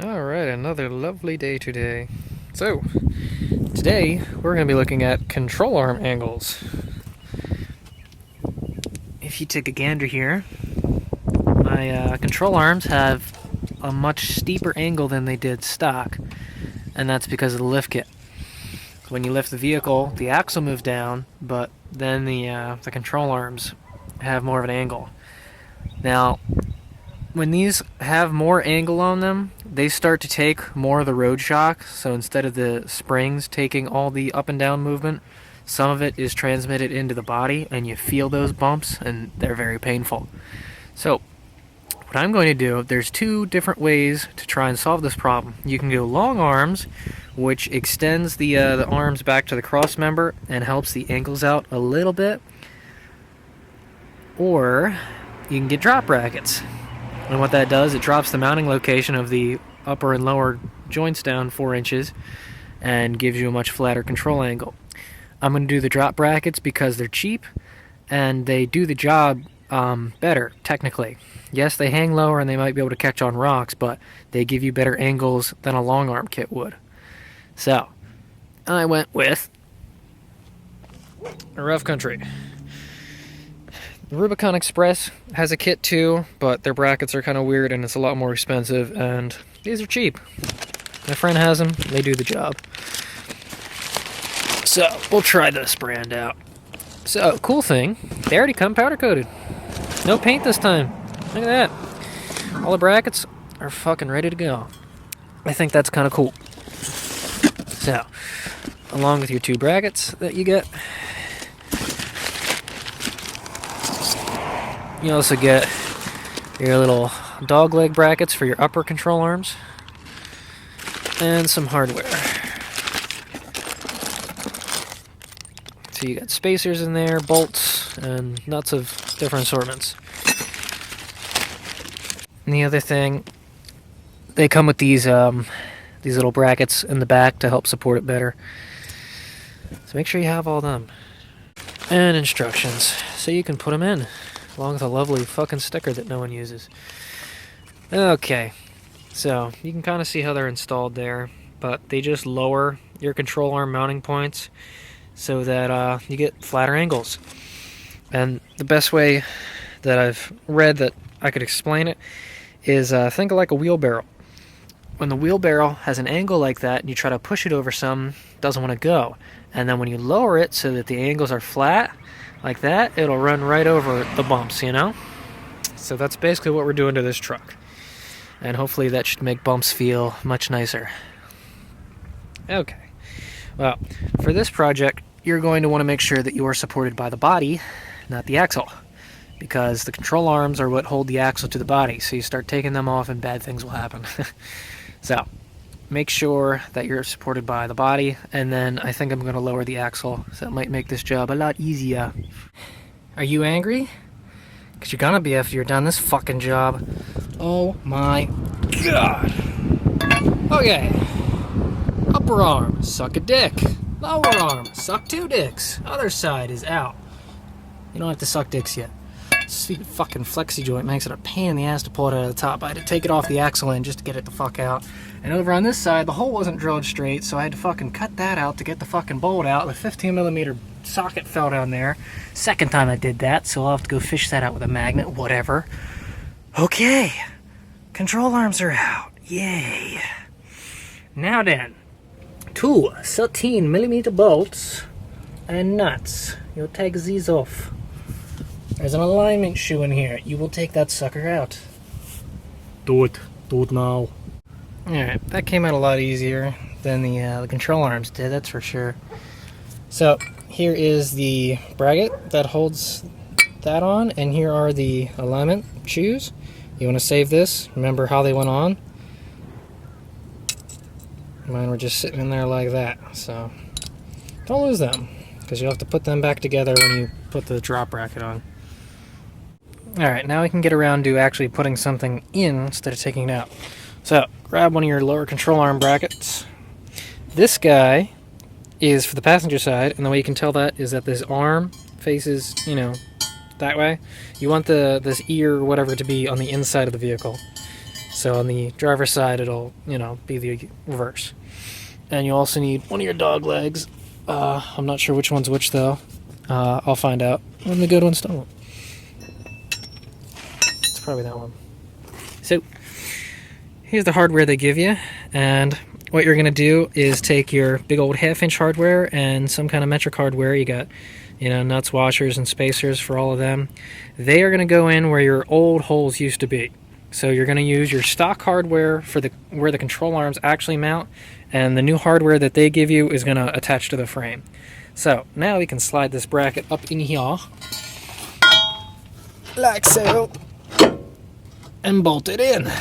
Alright, another lovely day today. So, today we're going to be looking at control arm angles. If you take a gander here, my control arms have a much steeper angle than they did stock, and that's because of the lift kit. When you lift the vehicle, the axle moves down, but then the control arms have more of an angle. Now, when these have more angle on them, they start to take more of the road shock. So instead of the springs taking all the up and down movement, some of it is transmitted into the body, and you feel those bumps, and they're very painful. So what I'm going to do, there's two different ways to try and solve this problem. You can go long arms, which extends the arms back to the cross member and helps the ankles out a little bit, or you can get drop brackets. And what that does, it drops the mounting location of the upper and lower joints down 4 inches and gives you a much flatter control angle. I'm going to do the drop brackets because they're cheap and they do the job better, technically. Yes, they hang lower and they might be able to catch on rocks, but they give you better angles than a long arm kit would. So, I went with a Rough Country. The Rubicon Express has a kit too, but their brackets are kind of weird and it's a lot more expensive, and these are cheap. My friend has them, they do the job. So, we'll try this brand out. So, cool thing, they already come powder coated. No paint this time. Look at that. All the brackets are fucking ready to go. I think that's kind of cool. So, along with your 2 brackets that you get, you also get your little dog leg brackets for your upper control arms, and some hardware. So you got spacers in there, bolts, and nuts of different assortments. And the other thing, they come with these little brackets in the back to help support it better. So make sure you have all them. And instructions, so you can put them in, along with a lovely fucking sticker that no one uses. Okay, so you can kind of see how they're installed there, but they just lower your control arm mounting points so that you get flatter angles. And the best way that I've read that I could explain it is think of like a wheelbarrow. When the wheelbarrow has an angle like that and you try to push it over some, it doesn't want to go. And then when you lower it so that the angles are flat, like that, it'll run right over the bumps, you know? So that's basically what we're doing to this truck. And hopefully that should make bumps feel much nicer. Okay. Well, for this project, you're going to want to make sure that you are supported by the body, not the axle. Because the control arms are what hold the axle to the body. So you start taking them off and bad things will happen. So, make sure that you're supported by the body, and then I think I'm going to lower the axle, so that might make this job a lot easier. Are you angry? Because you're going to be after you're done this fucking job. Oh my god. Okay. Upper arm, suck a dick. Lower arm, suck 2 dicks. Other side is out. You don't have to suck dicks yet. Stupid fucking flexi joint makes it a pain in the ass to pull it out of the top. I had to take it off the axle end just to get it the fuck out. And over on this side, the hole wasn't drilled straight, so I had to fucking cut that out to get the fucking bolt out. The 15mm socket fell down there. Second time I did that, so I'll have to go fish that out with a magnet, whatever. Okay, control arms are out. Yay. Now then, 2 13mm bolts and nuts. You'll take these off. There's an alignment shoe in here. You will take that sucker out. Do it. Do it now. Alright, that came out a lot easier than the control arms did, that's for sure. So, here is the bracket that holds that on, and here are the alignment shoes. You want to save this. Remember how they went on? Mine were just sitting in there like that, so don't lose them, because you'll have to put them back together when you put the drop bracket on. Alright, now we can get around to actually putting something in instead of taking it out. So, grab one of your lower control arm brackets. This guy is for the passenger side, and the way you can tell that is that this arm faces, you know, that way. You want this ear or whatever to be on the inside of the vehicle. So on the driver's side, it'll, you know, be the reverse. And you also need one of your dog legs. I'm not sure which one's which though. I'll find out when we go to install it. It's probably that one. So here's the hardware they give you, and what you're gonna do is take your big old 1/2-inch hardware and some kind of metric hardware. You got, you know, nuts, washers, and spacers for all of them. They are gonna go in where your old holes used to be. So you're gonna use your stock hardware for where the control arms actually mount, and the new hardware that they give you is gonna attach to the frame. So now we can slide this bracket up in here, like so, and bolt it in.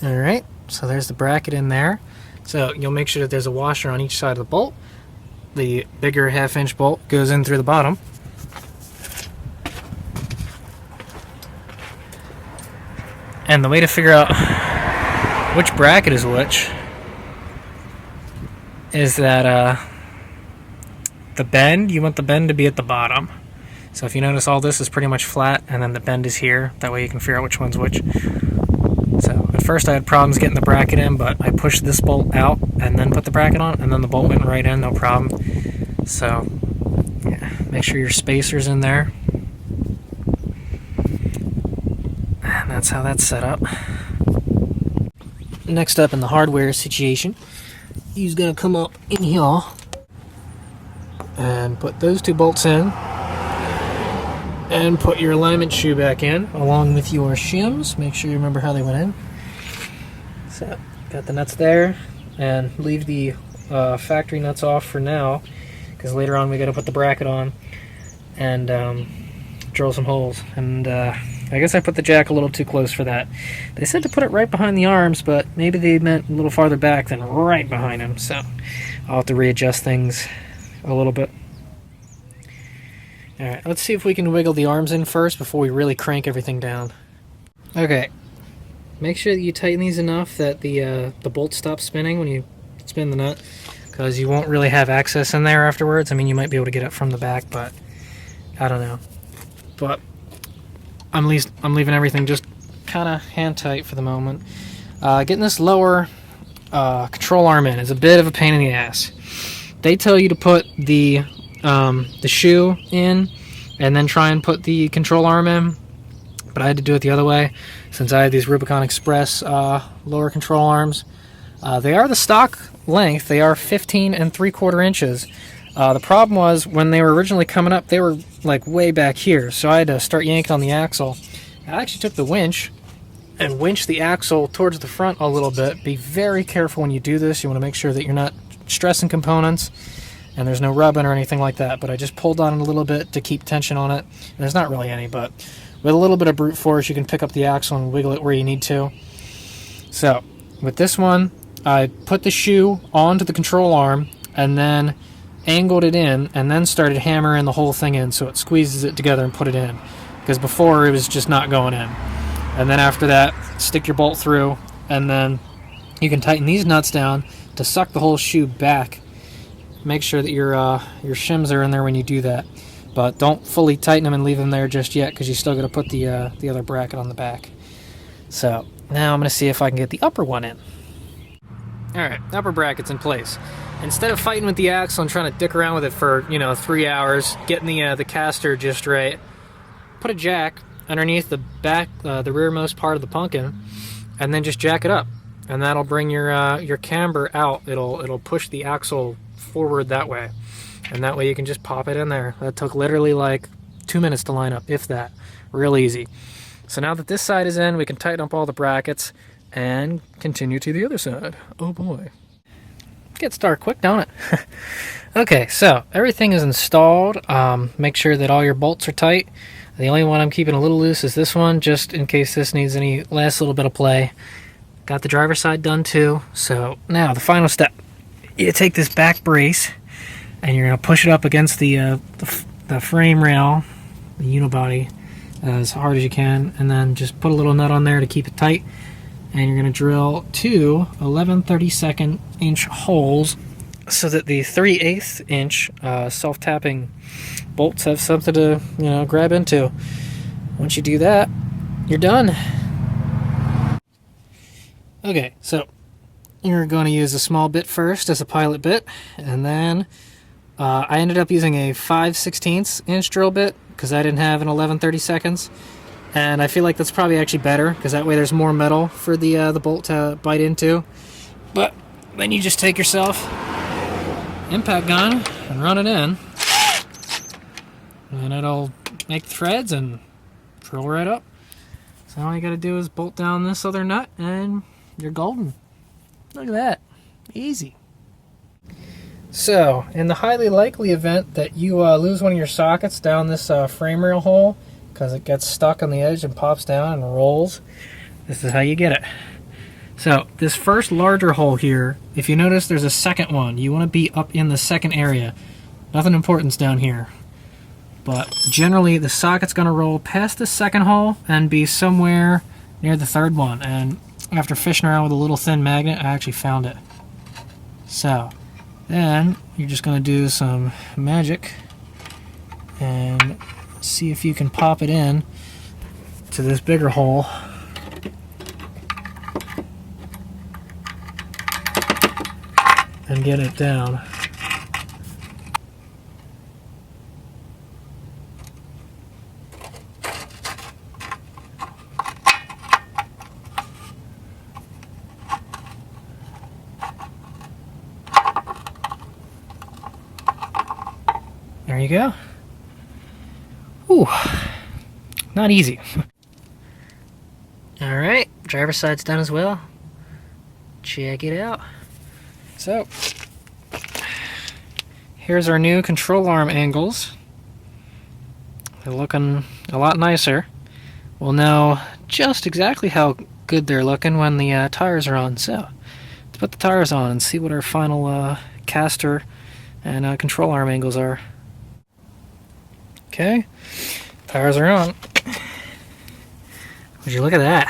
Alright, so there's the bracket in there. So you'll make sure that there's a washer on each side of the bolt. The bigger 1/2-inch bolt goes in through the bottom. And the way to figure out which bracket is which is that the bend, you want the bend to be at the bottom. So if you notice, all this is pretty much flat, and then the bend is here. That way you can figure out which one's which. So at first I had problems getting the bracket in, but I pushed this bolt out and then put the bracket on, and then the bolt went right in, no problem. So yeah, make sure your spacer's in there. And that's how that's set up. Next up in the hardware situation, he's gonna come up in here and put those two bolts in, and put your alignment shoe back in along with your shims. Make sure you remember how they went in. So got the nuts there, and leave the factory nuts off for now, because later on we got to put the bracket on and drill some holes. And I guess I put the jack a little too close for that. They said to put it right behind the arms, but maybe they meant a little farther back than right behind them, so I'll have to readjust things a little bit. Alright, let's see if we can wiggle the arms in first before we really crank everything down. Okay, make sure that you tighten these enough that the bolt stops spinning when you spin the nut, because you won't really have access in there afterwards. I mean, you might be able to get it from the back, but I don't know. But I'm leaving everything just kind of hand tight for the moment. Getting this lower control arm in is a bit of a pain in the ass. They tell you to put the shoe in and then try and put the control arm in, but I had to do it the other way since I had these Rubicon Express lower control arms. They are the stock length. They are 15 3/4 inches. The problem was when they were originally coming up, they were like way back here, so I had to start yanking on the axle. I actually took the winch and winched the axle towards the front a little bit. Be very careful when you do this. You want to make sure that you're not stressing components and there's no rubbing or anything like that, but I just pulled on it a little bit to keep tension on it. And there's not really any, but with a little bit of brute force you can pick up the axle and wiggle it where you need to. So with this one, I put the shoe onto the control arm and then angled it in and then started hammering the whole thing in so it squeezes it together and put it in, because before it was just not going in. And then after that, stick your bolt through, and then you can tighten these nuts down to suck the whole shoe back. Make sure that your shims are in there when you do that, but don't fully tighten them and leave them there just yet, because you still got to put the other bracket on the back. So now I'm going to see if I can get the upper one in. Alright, upper bracket's in place. Instead of fighting with the axle and trying to dick around with it for, 3 hours, getting the caster just right, put a jack underneath the back, the rearmost part of the pumpkin, and then just jack it up, and that'll bring your camber out. It'll push the axle forward that way, and that way you can just pop it in there. That took literally like 2 minutes to line up, if that. Real easy. So now that this side is in, we can tighten up all the brackets and continue to the other side. Oh boy. Gets dark quick, don't it? Okay, so everything is installed. Make sure that all your bolts are tight. The only one I'm keeping a little loose is this one, just in case this needs any last little bit of play. Got the driver's side done too. So now the final step. You take this back brace and you're going to push it up against the frame rail, the unibody, as hard as you can, and then just put a little nut on there to keep it tight. And you're going to drill two 11/32 inch holes so that the 3/8 inch self-tapping bolts have something to grab into. Once you do that, you're done. Okay, so you're going to use a small bit first as a pilot bit, and then I ended up using a 5/16 inch drill bit because I didn't have an 11/32, and I feel like that's probably actually better because that way there's more metal for the bolt to bite into. But then you just take yourself impact gun and run it in, and it'll make threads and drill right up. So all you gotta do is bolt down this other nut and you're golden. Look at that. Easy. So, in the highly likely event that you lose one of your sockets down this frame rail hole because it gets stuck on the edge and pops down and rolls, this is how you get it. So, this first larger hole here, if you notice there's a second one, you want to be up in the second area. Nothing important's down here. But generally the socket's going to roll past the second hole and be somewhere near the third one. And after fishing around with a little thin magnet, I actually found it. So, then you're just going to do some magic and see if you can pop it in to this bigger hole. And get it down. There you go. Ooh, not easy. All right, driver's side's done as well. Check it out. So, here's our new control arm angles. They're looking a lot nicer. We'll know just exactly how good they're looking when the tires are on. So, let's put the tires on and see what our final caster and control arm angles are. Okay, tires are on. Would you look at that?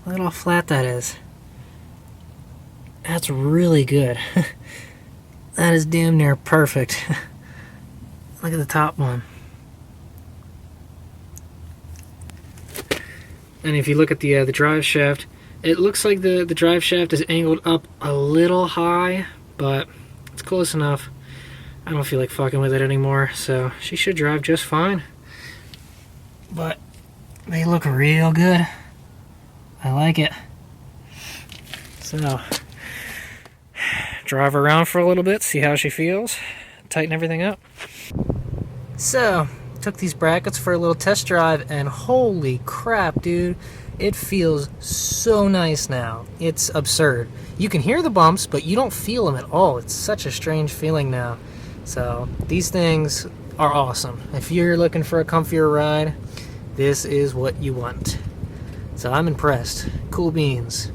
Look at how flat that is. That's really good. That is damn near perfect. Look at the top one. And if you look at the drive shaft, it looks like the drive shaft is angled up a little high, but it's close enough. I don't feel like fucking with it anymore, so she should drive just fine. But they look real good. I like it. So, drive her around for a little bit, see how she feels, tighten everything up. So, took these brackets for a little test drive, and holy crap, dude, it feels so nice now. It's absurd. You can hear the bumps, but you don't feel them at all. It's such a strange feeling now. So, these things are awesome. If you're looking for a comfier ride, this is what you want. So I'm impressed. Cool beans.